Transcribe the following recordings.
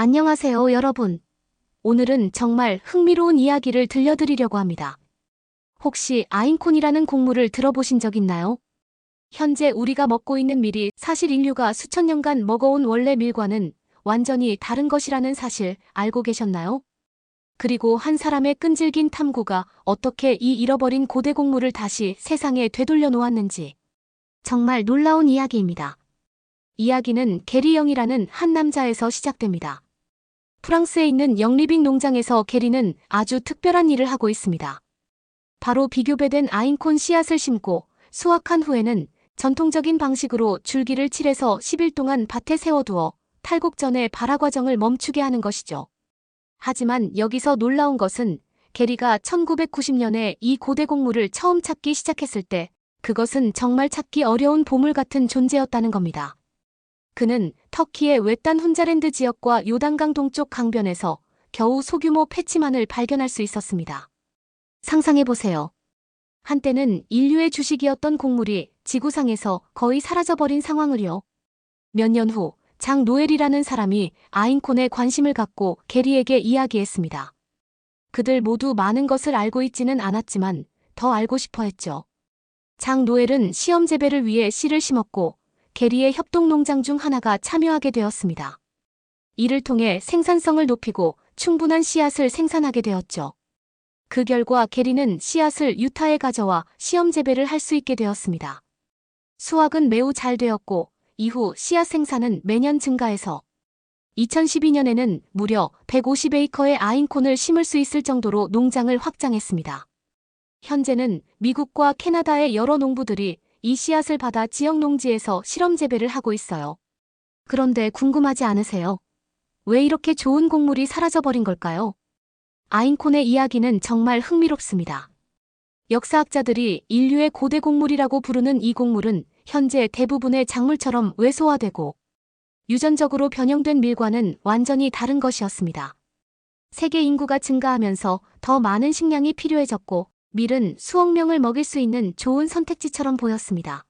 안녕하세요, 여러분. 오늘은 정말 흥미로운 이야기를 들려드리려고 합니다. 혹시 아인콘이라는 곡물을 들어보신 적 있나요? 현재 우리가 먹고 있는 밀이 사실 인류가 수천 년간 먹어온 원래 밀과는 완전히 다른 것이라는 사실 알고 계셨나요? 그리고 한 사람의 끈질긴 탐구가 어떻게 이 잃어버린 고대 곡물을 다시 세상에 되돌려 놓았는지 정말 놀라운 이야기입니다. 이야기는 게리 영이라는 한 남자에서 시작됩니다. 프랑스에 있는 영리빙 농장에서 게리는 아주 특별한 일을 하고 있습니다. 바로 비교배된 아인콘 씨앗을 심고 수확한 후에는 전통적인 방식으로 줄기를 칠해서 10일 동안 밭에 세워두어 탈곡 전에 발화 과정을 멈추게 하는 것이죠. 하지만 여기서 놀라운 것은 게리가 1990년에 이 고대 곡물을 처음 찾기 시작했을 때 그것은 정말 찾기 어려운 보물 같은 존재였다는 겁니다. 그는 터키의 외딴 훈자랜드 지역과 요단강 동쪽 강변에서 겨우 소규모 패치만을 발견할 수 있었습니다. 상상해보세요. 한때는 인류의 주식이었던 곡물이 지구상에서 거의 사라져버린 상황을요. 몇 년 후 장 노엘이라는 사람이 아인콘에 관심을 갖고 게리에게 이야기했습니다. 그들 모두 많은 것을 알고 있지는 않았지만 더 알고 싶어 했죠. 장 노엘은 시험 재배를 위해 씨를 심었고 게리의 협동농장 중 하나가 참여하게 되었습니다. 이를 통해 생산성을 높이고 충분한 씨앗을 생산하게 되었죠. 그 결과 게리는 씨앗을 유타에 가져와 시험 재배를 할 수 있게 되었습니다. 수확은 매우 잘 되었고 이후 씨앗 생산은 매년 증가해서 2012년에는 무려 150에이커의 아인콘을 심을 수 있을 정도로 농장을 확장했습니다. 현재는 미국과 캐나다의 여러 농부들이 이 씨앗을 받아 지역 농지에서 실험 재배를 하고 있어요. 그런데 궁금하지 않으세요? 왜 이렇게 좋은 곡물이 사라져버린 걸까요? 아인콘의 이야기는 정말 흥미롭습니다. 역사학자들이 인류의 고대 곡물이라고 부르는 이 곡물은 현재 대부분의 작물처럼 왜소화되고 유전적으로 변형된 밀과는 완전히 다른 것이었습니다. 세계 인구가 증가하면서 더 많은 식량이 필요해졌고 밀은 수억 명을 먹일 수 있는 좋은 선택지처럼 보였습니다.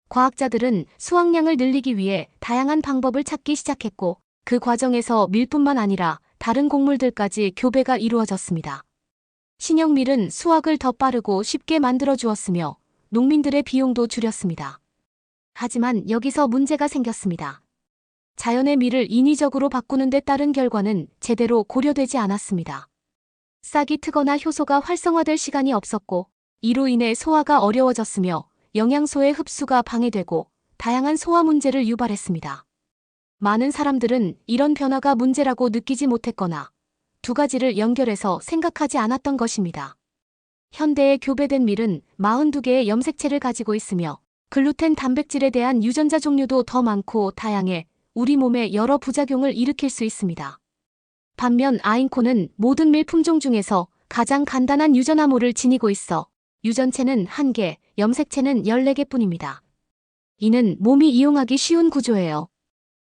과학자들은 수확량을 늘리기 위해 다양한 방법을 찾기 시작했고 그 과정에서 밀뿐만 아니라 다른 곡물들까지 교배가 이루어졌습니다. 신형밀은 수확을 더 빠르고 쉽게 만들어 주었으며 농민들의 비용도 줄였습니다. 하지만 여기서 문제가 생겼습니다. 자연의 밀을 인위적으로 바꾸는 데 따른 결과는 제대로 고려되지 않았습니다. 싹이 트거나 효소가 활성화될 시간이 없었고 이로 인해 소화가 어려워졌으며 영양소의 흡수가 방해되고 다양한 소화 문제를 유발했습니다. 많은 사람들은 이런 변화가 문제라고 느끼지 못했거나 두 가지를 연결해서 생각하지 않았던 것입니다. 현대의 교배된 밀은 42개의 염색체를 가지고 있으며 글루텐 단백질에 대한 유전자 종류도 더 많고 다양해 우리 몸에 여러 부작용을 일으킬 수 있습니다. 반면 아인콘은 모든 밀 품종 중에서 가장 간단한 유전암호를 지니고 있어 유전체는 1개, 염색체는 14개뿐입니다. 이는 몸이 이용하기 쉬운 구조예요.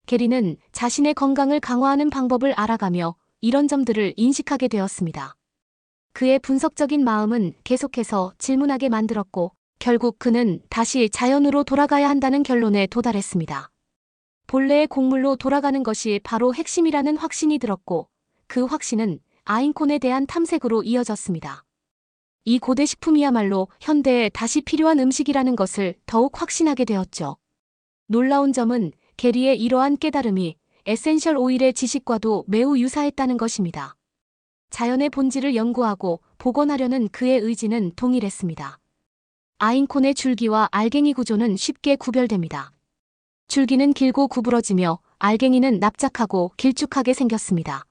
게리는 자신의 건강을 강화하는 방법을 알아가며 이런 점들을 인식하게 되었습니다. 그의 분석적인 마음은 계속해서 질문하게 만들었고 결국 그는 다시 자연으로 돌아가야 한다는 결론에 도달했습니다. 본래의 곡물로 돌아가는 것이 바로 핵심이라는 확신이 들었고 그 확신은 아인콘에 대한 탐색으로 이어졌습니다. 이 고대 식품이야말로 현대에 다시 필요한 음식이라는 것을 더욱 확신하게 되었죠. 놀라운 점은 게리의 이러한 깨달음이 에센셜 오일의 지식과도 매우 유사했다는 것입니다. 자연의 본질을 연구하고 복원하려는 그의 의지는 동일했습니다. 아인콘의 줄기와 알갱이 구조는 쉽게 구별됩니다. 줄기는 길고 구부러지며 알갱이는 납작하고 길쭉하게 생겼습니다.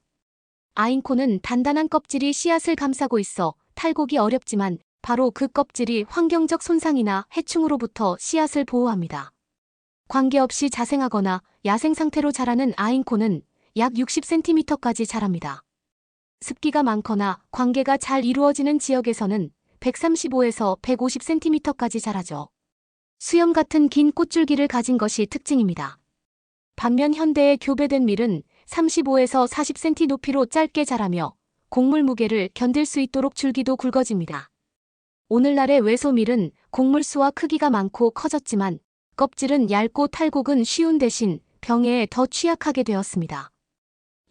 아인콘은 단단한 껍질이 씨앗을 감싸고 있어 탈곡이 어렵지만 바로 그 껍질이 환경적 손상이나 해충으로부터 씨앗을 보호합니다. 관계없이 자생하거나 야생 상태로 자라는 아인콘은 약 60cm까지 자랍니다. 습기가 많거나 관계가 잘 이루어지는 지역에서는 135에서 150cm까지 자라죠. 수염 같은 긴 꽃줄기를 가진 것이 특징입니다. 반면 현대의 교배된 밀은 35에서 40cm 높이로 짧게 자라며 곡물 무게를 견딜 수 있도록 줄기도 굵어집니다. 오늘날의 왜소밀은 곡물수와 크기가 많고 커졌지만 껍질은 얇고 탈곡은 쉬운 대신 병해에 더 취약하게 되었습니다.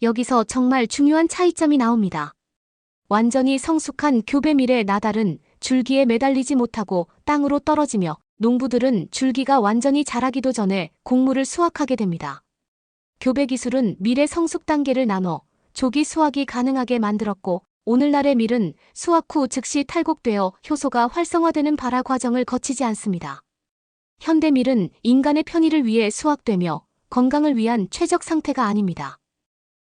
여기서 정말 중요한 차이점이 나옵니다. 완전히 성숙한 교배밀의 나달은 줄기에 매달리지 못하고 땅으로 떨어지며 농부들은 줄기가 완전히 자라기도 전에 곡물을 수확하게 됩니다. 교배 기술은 밀의 성숙 단계를 나눠 조기 수확이 가능하게 만들었고 오늘날의 밀은 수확 후 즉시 탈곡되어 효소가 활성화되는 발화 과정을 거치지 않습니다. 현대 밀은 인간의 편의를 위해 수확되며 건강을 위한 최적 상태가 아닙니다.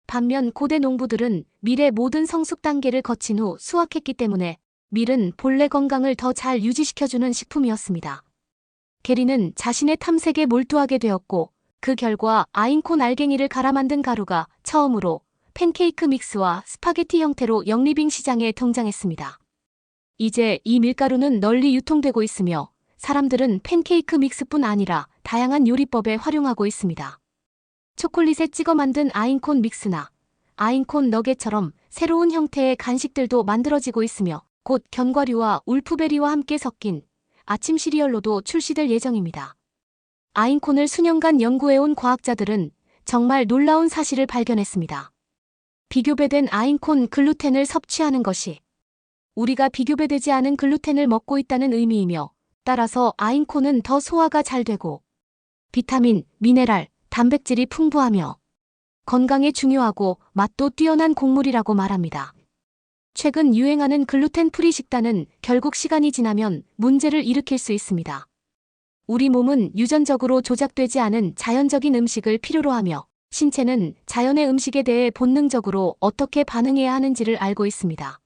반면 고대 농부들은 밀의 모든 성숙 단계를 거친 후 수확했기 때문에 밀은 본래 건강을 더 잘 유지시켜주는 식품이었습니다. 게리는 자신의 탐색에 몰두하게 되었고 그 결과 아인콘 알갱이를 갈아 만든 가루가 처음으로 팬케이크 믹스와 스파게티 형태로 영리빙 시장에 등장했습니다. 이제 이 밀가루는 널리 유통되고 있으며 사람들은 팬케이크 믹스뿐 아니라 다양한 요리법에 활용하고 있습니다. 초콜릿에 찍어 만든 아인콘 믹스나 아인콘 너겟처럼 새로운 형태의 간식들도 만들어지고 있으며 곧 견과류와 울프베리와 함께 섞인 아침 시리얼로도 출시될 예정입니다. 아인콘을 수년간 연구해온 과학자들은 정말 놀라운 사실을 발견했습니다. 비교배된 아인콘 글루텐을 섭취하는 것이 우리가 비교배되지 않은 글루텐을 먹고 있다는 의미이며 따라서 아인콘은 더 소화가 잘 되고 비타민, 미네랄, 단백질이 풍부하며 건강에 중요하고 맛도 뛰어난 곡물이라고 말합니다. 최근 유행하는 글루텐 프리 식단은 결국 시간이 지나면 문제를 일으킬 수 있습니다. 우리 몸은 유전적으로 조작되지 않은 자연적인 음식을 필요로 하며 신체는 자연의 음식에 대해 본능적으로 어떻게 반응해야 하는지를 알고 있습니다.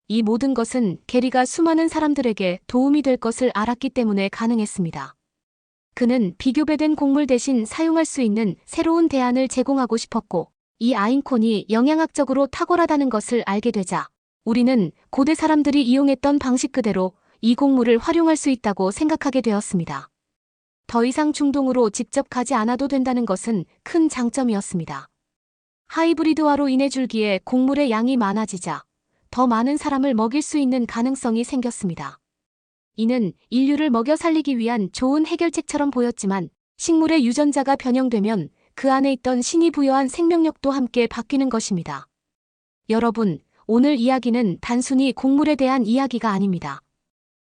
이 모든 것은 게리가 수많은 사람들에게 도움이 될 것을 알았기 때문에 가능했습니다. 그는 비교배된 곡물 대신 사용할 수 있는 새로운 대안을 제공하고 싶었고 이 아인콘이 영양학적으로 탁월하다는 것을 알게 되자 우리는 고대 사람들이 이용했던 방식 그대로 이 곡물을 활용할 수 있다고 생각하게 되었습니다. 더 이상 중동으로 직접 가지 않아도 된다는 것은 큰 장점이었습니다. 하이브리드화로 인해 줄기에 곡물의 양이 많아지자 더 많은 사람을 먹일 수 있는 가능성이 생겼습니다. 이는 인류를 먹여 살리기 위한 좋은 해결책처럼 보였지만 식물의 유전자가 변형되면 그 안에 있던 신이 부여한 생명력도 함께 바뀌는 것입니다. 여러분, 오늘 이야기는 단순히 곡물에 대한 이야기가 아닙니다.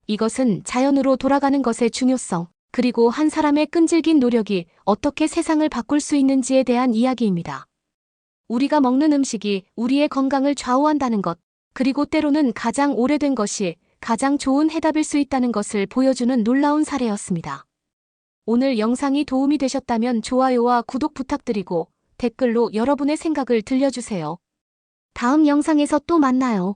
이것은 자연으로 돌아가는 것의 중요성, 그리고 한 사람의 끈질긴 노력이 어떻게 세상을 바꿀 수 있는지에 대한 이야기입니다. 우리가 먹는 음식이 우리의 건강을 좌우한다는 것, 그리고 때로는 가장 오래된 것이 가장 좋은 해답일 수 있다는 것을 보여주는 놀라운 사례였습니다. 오늘 영상이 도움이 되셨다면 좋아요와 구독 부탁드리고 댓글로 여러분의 생각을 들려주세요. 다음 영상에서 또 만나요.